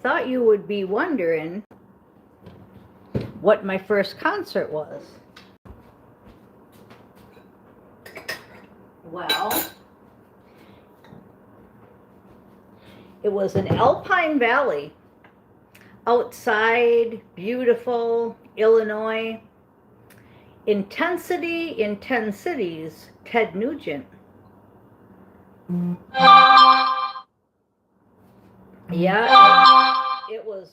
Thought you would be wondering what my first concert was. Well, it was in Alpine Valley, outside, beautiful, Illinois. Intensity in 10 Cities, Ted Nugent. Yeah, it was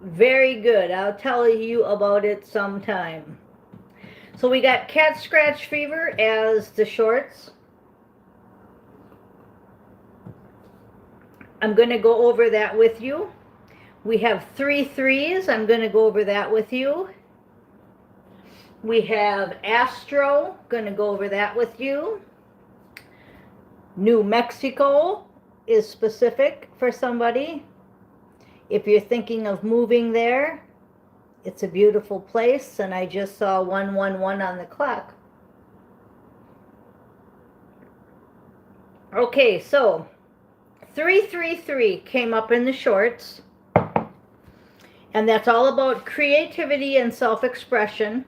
very good. I'll tell you about it sometime. So we got Cat Scratch Fever as the shorts. I'm going to go over that with you. We have 3 threes. I'm going to go over that with you. We have Astro. Going to go over that with you. New Mexico is specific for somebody. If you're thinking of moving there, it's a beautiful place, and I just saw 111 on the clock. Okay, so 333 came up in the shorts, and that's all about creativity and self-expression.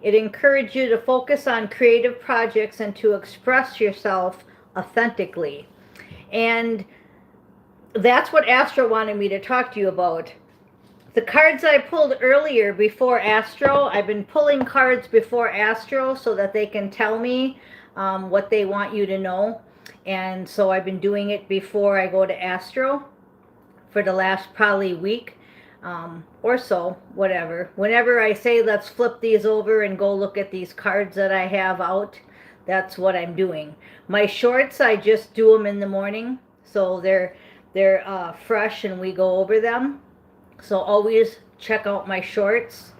It encourages you to focus on creative projects and to express yourself authentically. And that's what Astro wanted me to talk to you about. The cards I pulled earlier before Astro, I've been pulling cards before Astro so that they can tell me what they want you to know. And so I've been doing it before I go to Astro for the last probably week or so, whatever. Whenever I say let's flip these over and go look at these cards that I have out, that's what I'm doing. My shorts, I just do them in the morning, so they're fresh and we go over them. So always check out my shorts.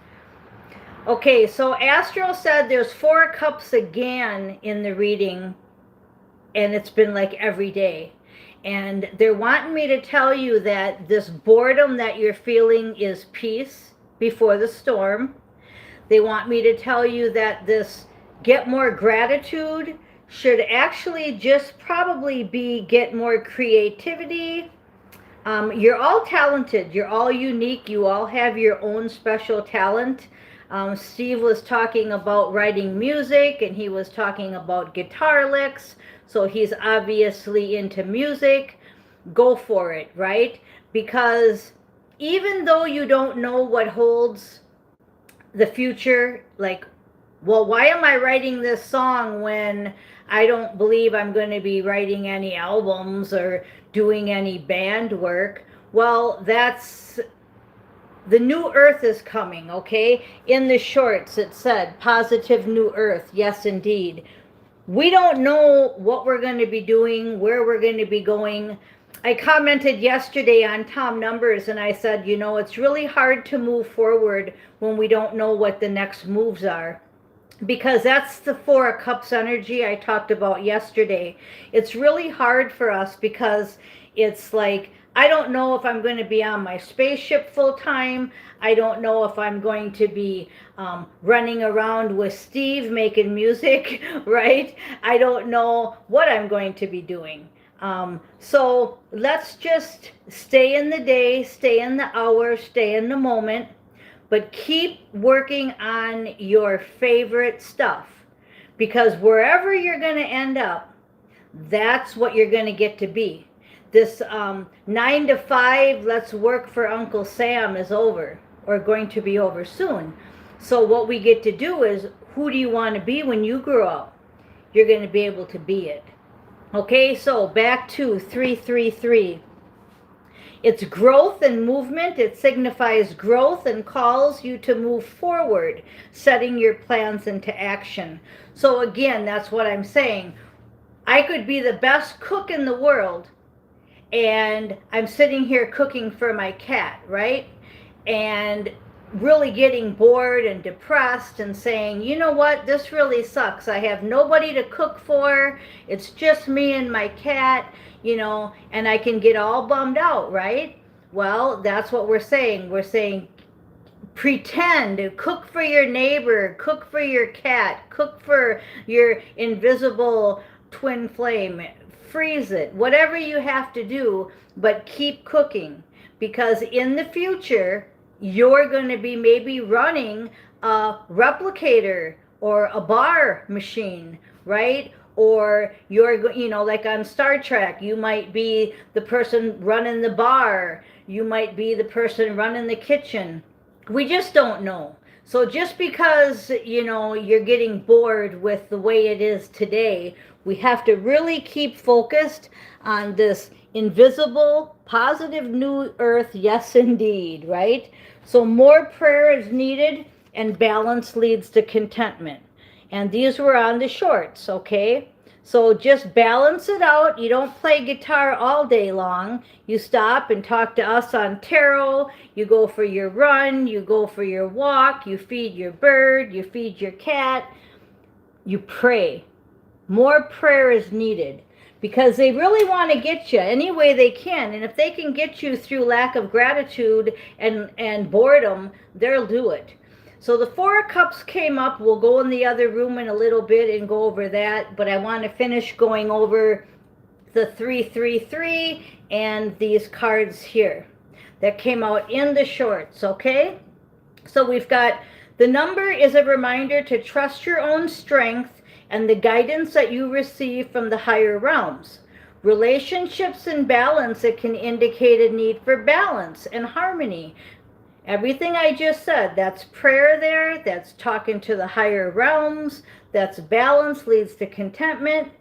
Okay, so Astro said there's 4 cups again in the reading, and it's been like every day. And they're wanting me to tell you that this boredom that you're feeling is peace before the storm. They want me to tell you that this get more gratitude should actually just probably be get more creativity. You're all talented. You're all unique. You all have your own special talent. Steve was talking about writing music, and he was talking about guitar licks. So he's obviously into music. Go for it, right? Because even though you don't know what holds the future, like, well, why am I writing this song when I don't believe I'm going to be writing any albums or doing any band work? Well, that's the new earth is coming, okay? In the shorts, it said positive new earth. Yes, indeed. We don't know what we're going to be doing, where we're going to be going. I commented yesterday on Tom Numbers, and I said, you know, it's really hard to move forward when we don't know what the next moves are. Because that's the 4 of Cups energy I talked about yesterday. It's really hard for us because it's like, I don't know if I'm going to be on my spaceship full time. I don't know if I'm going to be running around with Steve making music, right? I don't know what I'm going to be doing. So let's just stay in the day, stay in the hour, stay in the moment. But keep working on your favorite stuff, because wherever you're going to end up, that's what you're going to get to be. This 9 to 5, let's work for Uncle Sam is over, or going to be over soon. So what we get to do is, who do you want to be when you grow up? You're going to be able to be it. Okay, so back to 333. It's growth and movement. It signifies growth and calls you to move forward, setting your plans into action. So again, that's what I'm saying. I could be the best cook in the world, and I'm sitting here cooking for my cat, right? And really getting bored and depressed and saying, you know what, this really sucks. I have nobody to cook for. It's just me and my cat, you know, and I can get all bummed out, right? Well, that's what we're saying. We're saying pretend, cook for your neighbor, cook for your cat, cook for your invisible twin flame, freeze it, whatever you have to do, but keep cooking. because in the future, you're going to be maybe running a replicator or a bar machine, right? Or you're, like on Star Trek, you might be the person running the bar. You might be the person running the kitchen. We just don't know. So just because, you're getting bored with the way it is today, we have to really keep focused on this invisible, positive new earth, yes, indeed, right? So more prayer is needed, and balance leads to contentment. And these were on the shorts, okay? So just balance it out. You don't play guitar all day long. You stop and talk to us on tarot. You go for your run. You go for your walk. You feed your bird. You feed your cat. You pray. More prayer is needed because they really want to get you any way they can. And if they can get you through lack of gratitude and boredom, they'll do it. So the Four of Cups came up. We'll go in the other room in a little bit and go over that. But I want to finish going over the 333 and these cards here that came out in the shorts, okay? So we've got the number is a reminder to trust your own strength and the guidance that you receive from the higher realms. Relationships and balance, it can indicate a need for balance and harmony. Everything I just said, that's prayer there, that's talking to the higher realms, that's balance leads to contentment.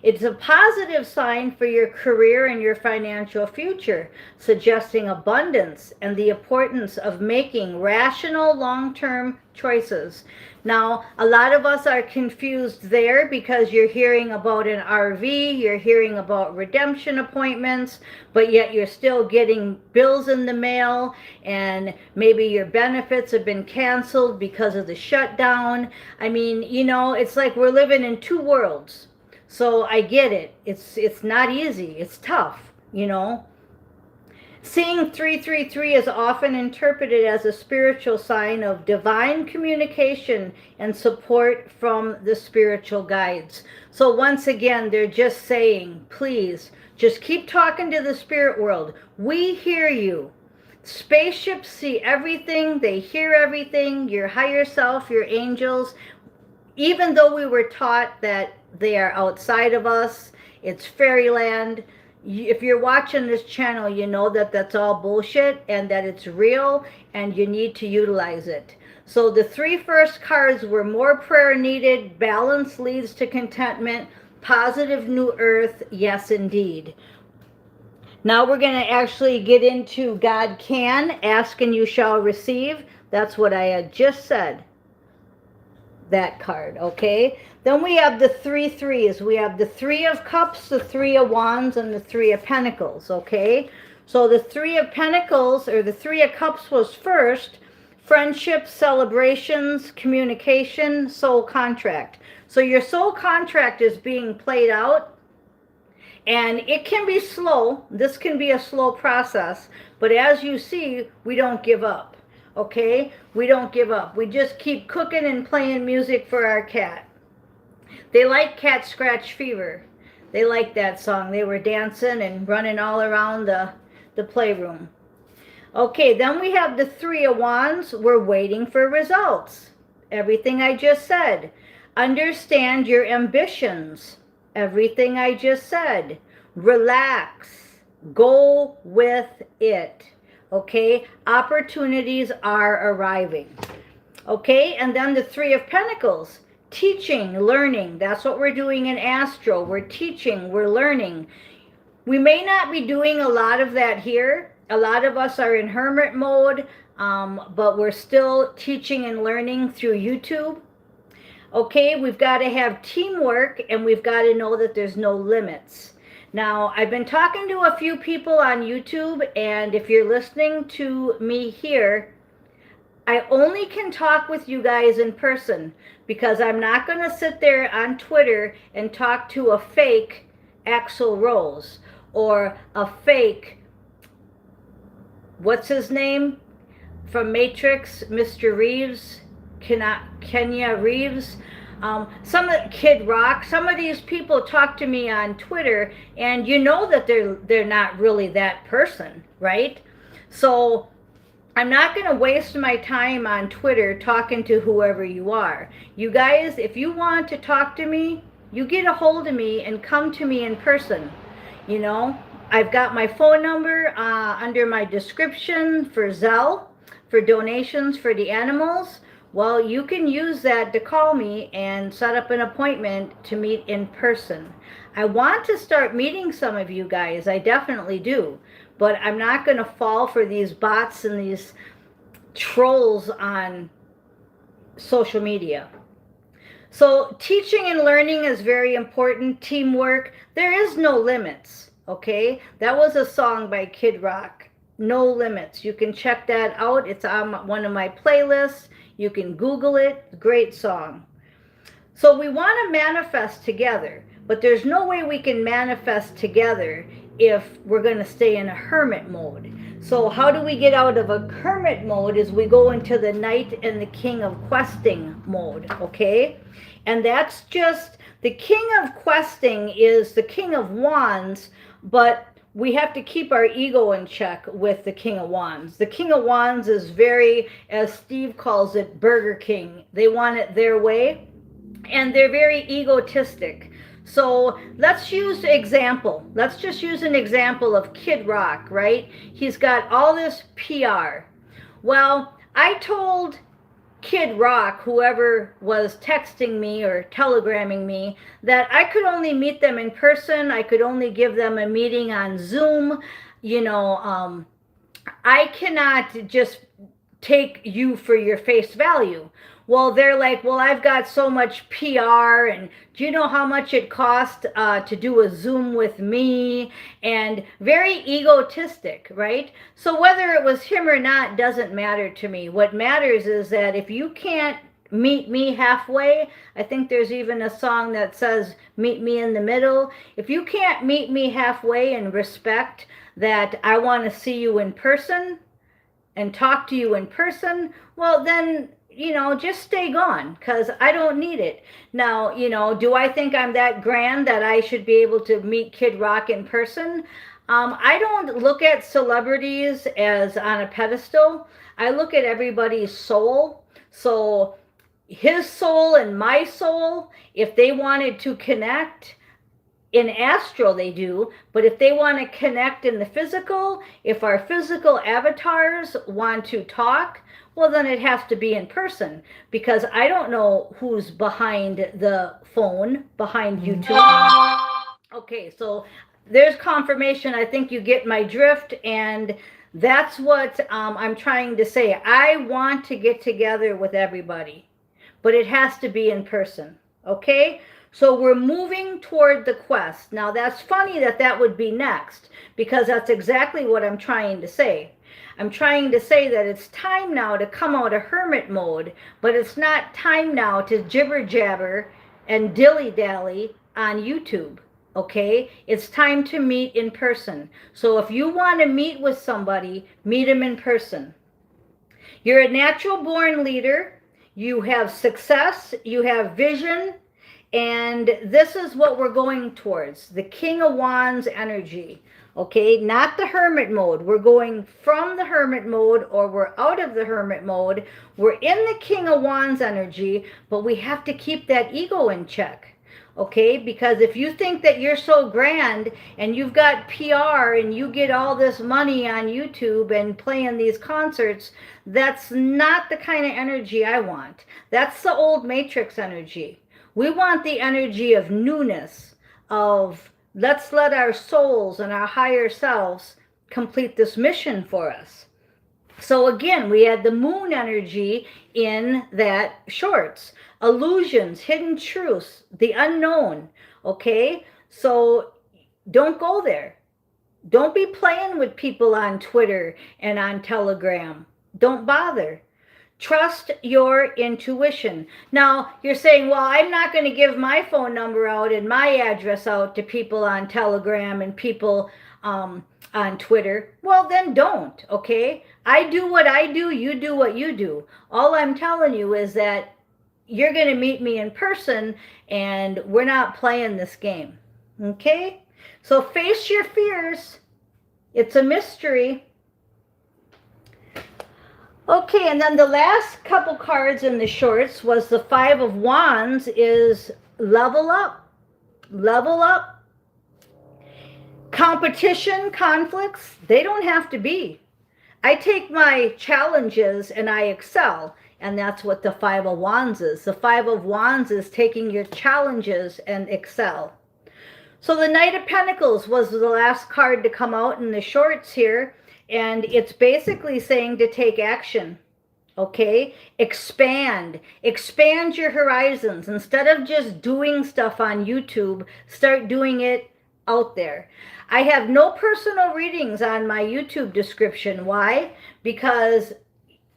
It's a positive sign for your career and your financial future, suggesting abundance and the importance of making rational long-term choices. Now, a lot of us are confused there because you're hearing about an RV, you're hearing about redemption appointments, but yet you're still getting bills in the mail, and maybe your benefits have been canceled because of the shutdown. I mean, it's like we're living in two worlds. So I get it. It's not easy. It's tough, Seeing 333 is often interpreted as a spiritual sign of divine communication and support from the spiritual guides. So once again, they're just saying, please, just keep talking to the spirit world. We hear you. Spaceships see everything. They hear everything. Your higher self, your angels. Even though we were taught that they are outside of us, it's fairyland. If you're watching this channel, you know that that's all bullshit and that it's real and you need to utilize it. So the three first cards were more prayer needed, balance leads to contentment, positive new earth, yes indeed. Now we're going to actually get into God can, ask and you shall receive. That's what I had just said. That card, okay? Then we have the 3 threes. We have the 3 of Cups, the 3 of Wands, and the 3 of Pentacles, okay? So the 3 of Pentacles, or the 3 of Cups was first. Friendship, celebrations, communication, soul contract. So your soul contract is being played out. And it can be slow. This can be a slow process. But as you see, we don't give up. Okay? We don't give up. We just keep cooking and playing music for our cat. They like Cat Scratch Fever. They like that song. They were dancing and running all around the playroom. Okay, then we have the 3 of Wands. We're waiting for results. Everything I just said. Understand your ambitions. Everything I just said. Relax. Go with it. Okay, opportunities are arriving. Okay, and then the 3 of Pentacles. Teaching, learning. That's what we're doing in Astro. We're teaching, we're learning. We may not be doing a lot of that here. A lot of us are in hermit mode, but we're still teaching and learning through YouTube. Okay, we've got to have teamwork, and we've got to know that there's no limits. Now, I've been talking to a few people on YouTube, and if you're listening to me here, I only can talk with you guys in person because I'm not going to sit there on Twitter and talk to a fake Axl Rose or a fake, what's his name from Matrix, Mr. Reeves, Kenya Reeves. Some of Kid Rock, some of these people talk to me on Twitter, and you know that they're not really that person, right? So I'm not going to waste my time on Twitter talking to whoever you are. You guys, if you want to talk to me, you get a hold of me and come to me in person. You know, I've got my phone number under my description for Zelle for donations for the animals. Well, you can use that to call me and set up an appointment to meet in person. I want to start meeting some of you guys. I definitely do. But I'm not going to fall for these bots and these trolls on social media. So teaching and learning is very important. Teamwork. There is no limits, okay? That was a song by Kid Rock. No limits. You can check that out. It's on one of my playlists. You can Google it. Great song. So we want to manifest together, but there's no way we can manifest together if we're going to stay in a hermit mode. So how do we get out of a hermit mode is we go into the Knight and the King of Questing mode, okay? And that's just, the King of Questing is the King of Wands, but we have to keep our ego in check with the King of Wands. The King of Wands is very, as Steve calls it, Burger King. They want it their way, and they're very egotistic. So let's use an example. Let's just use an example of Kid Rock, right? He's got all this PR. Well, I told Kid Rock, whoever was texting me or telegramming me, that I could only meet them in person. I could only give them a meeting on Zoom. You know, I cannot just take you for your face value. Well, they're like, well, I've got so much PR, and do you know how much it cost to do a Zoom with me? And very egotistic, right? So whether it was him or not doesn't matter to me. What matters is that if you can't meet me halfway, I think there's even a song that says, meet me in the middle. If you can't meet me halfway and respect that I want to see you in person and talk to you in person, well, then, you know, just stay gone, because I don't need it. Now, you know, do I think I'm that grand that I should be able to meet Kid Rock in person? I don't look at celebrities as on a pedestal. I look at everybody's soul. So his soul and my soul, if they wanted to connect, in astral they do, but if they want to connect in the physical, if our physical avatars want to talk, well, then it has to be in person, because I don't know who's behind the phone, behind YouTube. Okay, so there's confirmation. I think you get my drift, and that's what I'm trying to say. I want to get together with everybody, but it has to be in person, okay? So we're moving toward the quest. Now that's funny that that would be next, because that's exactly what I'm trying to say. I'm trying to say that it's time now to come out of hermit mode, but it's not time now to jibber jabber and dilly dally on YouTube. Okay, it's time to meet in person. So if you want to meet with somebody, meet them in person. You're a natural born leader. You have success. You have vision. And this is what we're going towards, the King of Wands energy, okay? Not the hermit mode. We're going from the hermit mode, or we're out of the hermit mode. We're in the King of Wands energy, but we have to keep that ego in check, okay? Because if you think that you're so grand and you've got PR and you get all this money on YouTube and playing these concerts, that's not the kind of energy I want. That's the old Matrix energy. We want the energy of newness, of let's let our souls and our higher selves complete this mission for us. So again, we had the moon energy in that shorts. Illusions, hidden truths, the unknown, okay? So don't go there. Don't be playing with people on Twitter and on Telegram. Don't bother. Trust your intuition. Now, you're saying, well, I'm not going to give my phone number out and my address out to people on Telegram and people on Twitter. Well, then don't, okay? I do what I do, you do what you do. All I'm telling you is that you're going to meet me in person, and we're not playing this game, okay? So face your fears. It's a mystery. Okay, and then the last couple cards in the shorts was the Five of Wands is level up, level up. Competition, conflicts, they don't have to be. I take my challenges and I excel. And that's what the Five of Wands is. The Five of Wands is taking your challenges and excel. So the Knight of Pentacles was the last card to come out in the shorts here. And it's basically saying to take action. Okay? Expand your horizons. Instead of just doing stuff on YouTube, start doing it out there. I have no personal readings on my YouTube description. Why? Because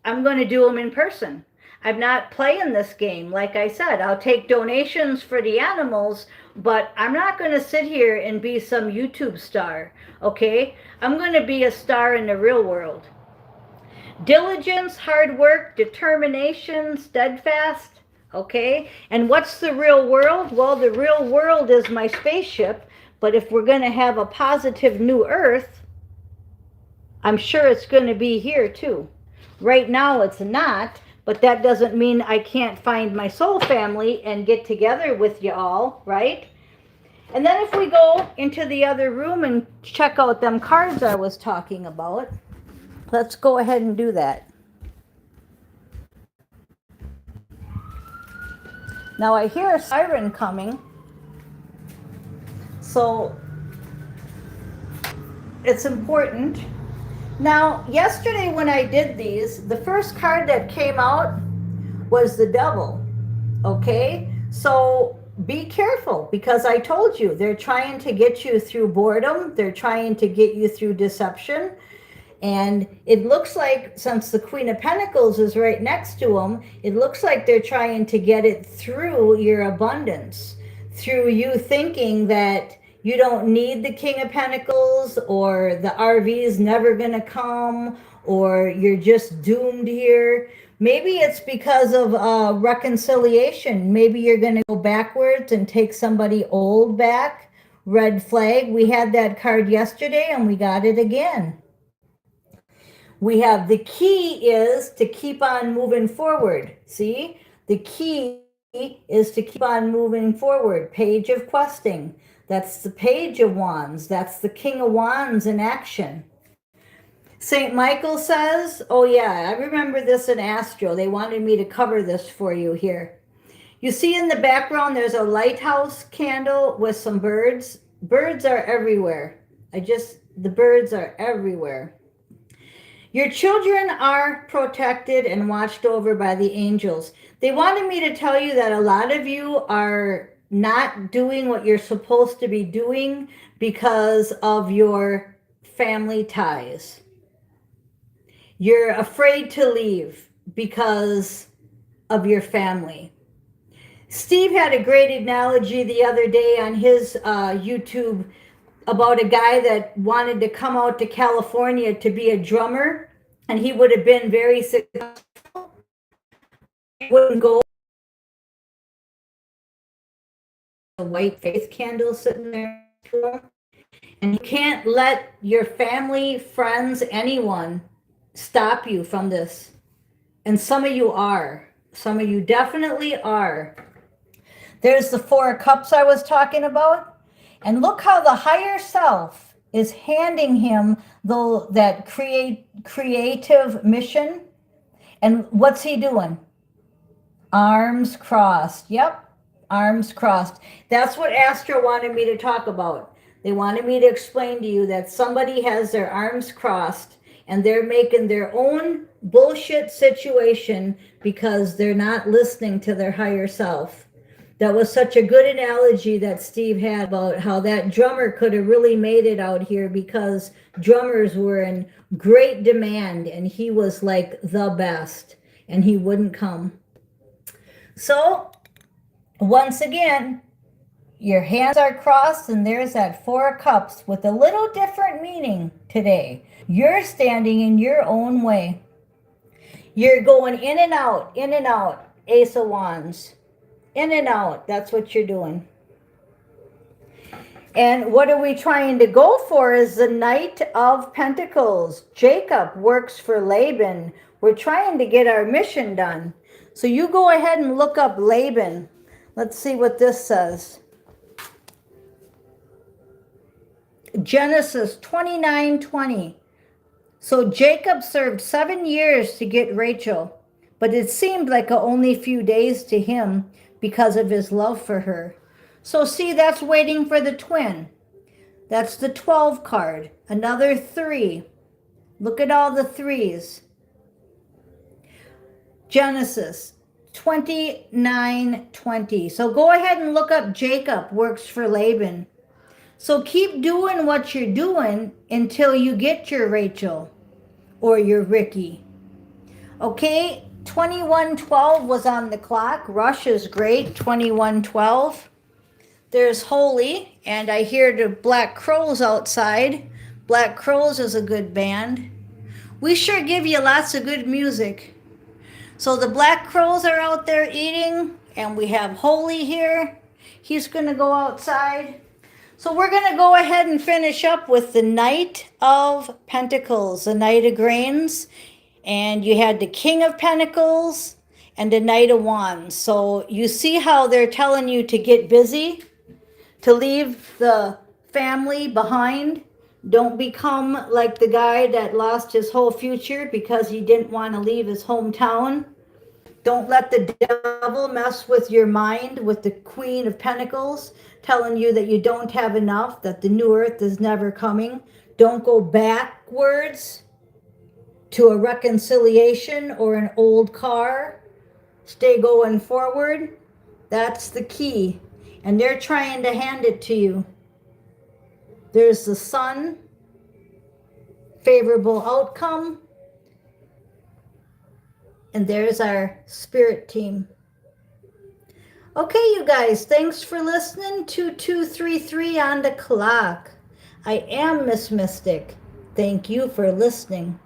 I'm going to do them in person. I'm not playing this game. Like I said, I'll take donations for the animals, but I'm not going to sit here and be some YouTube star. Okay? I'm going to be a star in the real world. Diligence, hard work, determination, steadfast. Okay? And what's the real world? Well, the real world is my spaceship. But if we're going to have a positive new earth, I'm sure it's going to be here too. Right now it's not, but that doesn't mean I can't find my soul family and get together with you all, right? And then if we go into the other room and check out them cards I was talking about, let's go ahead and do that. Now I hear a siren coming, so it's important. Now, yesterday when I did these, the first card that came out was the Devil, okay? So be careful, because I told you, they're trying to get you through boredom. They're trying to get you through deception. And it looks like, since the Queen of Pentacles is right next to them, it looks like they're trying to get it through your abundance, through you thinking that you don't need the King of Pentacles, or the RV's never going to come, or you're just doomed here. Maybe it's because of reconciliation. Maybe you're going to go backwards and take somebody old back. Red flag. We had that card yesterday and we got it again. We have the key is to keep on moving forward. See, the key is to keep on moving forward. Page of questing. That's the Page of Wands. That's the King of Wands in action. St. Michael says, oh yeah, I remember this in Astro. They wanted me to cover this for you here. You see in the background, there's a lighthouse candle with some birds. Birds are everywhere. The birds are everywhere. Your children are protected and watched over by the angels. They wanted me to tell you that a lot of you are not doing what you're supposed to be doing because of your family ties. You're afraid to leave because of your family. Steve had a great analogy the other day on his YouTube about a guy that wanted to come out to California to be a drummer, and he would have been very successful. He wouldn't go. A white faith candle sitting there to him. And you can't let your family, friends, anyone stop you from this. And some of you are. Some of you definitely are. There's the Four of Cups I was talking about. And look how the higher self is handing him that creative mission. And what's he doing? Arms crossed. Yep, arms crossed. That's what Astro wanted me to talk about. They wanted me to explain to you that somebody has their arms crossed and they're making their own bullshit situation because they're not listening to their higher self. That was such a good analogy that Steve had about how that drummer could have really made it out here because drummers were in great demand and he was like the best and he wouldn't come. So once again, your hands are crossed and there's that Four of Cups with a little different meaning today. You're standing in your own way. You're going in and out, Ace of Wands. In and out, that's what you're doing. And what are we trying to go for is the Knight of Pentacles. Jacob works for Laban. We're trying to get our mission done. So you go ahead and look up Laban. Let's see what this says. Genesis 29:20. So Jacob served 7 years to get Rachel, but it seemed like only a few days to him because of his love for her. So see, that's waiting for the twin. That's the 12 card. Another 3. Look at all the 3s. Genesis 29:20. So go ahead and look up Jacob works for Laban. So keep doing what you're doing until you get your Rachel or your Ricky. Okay, 2112 was on the clock. Rush is great, 2112. There's Holy, and I hear the Black Crowes outside. Black Crowes is a good band. We sure give you lots of good music. So the Black Crowes are out there eating, and we have Holy here. He's going to go outside. So we're going to go ahead and finish up with the Knight of Pentacles, the Knight of Grains. And you had the King of Pentacles and the Knight of Wands. So you see how they're telling you to get busy, to leave the family behind. Don't become like the guy that lost his whole future because he didn't want to leave his hometown. Don't let the devil mess with your mind with the Queen of Pentacles, telling you that you don't have enough, that the new earth is never coming. Don't go backwards to a reconciliation or an old car. Stay going forward. That's the key. And they're trying to hand it to you. There's the Sun, favorable outcome. And there's our spirit team. Okay, you guys, thanks for listening to 233 on the clock. I am Miss Mystic. Thank you for listening.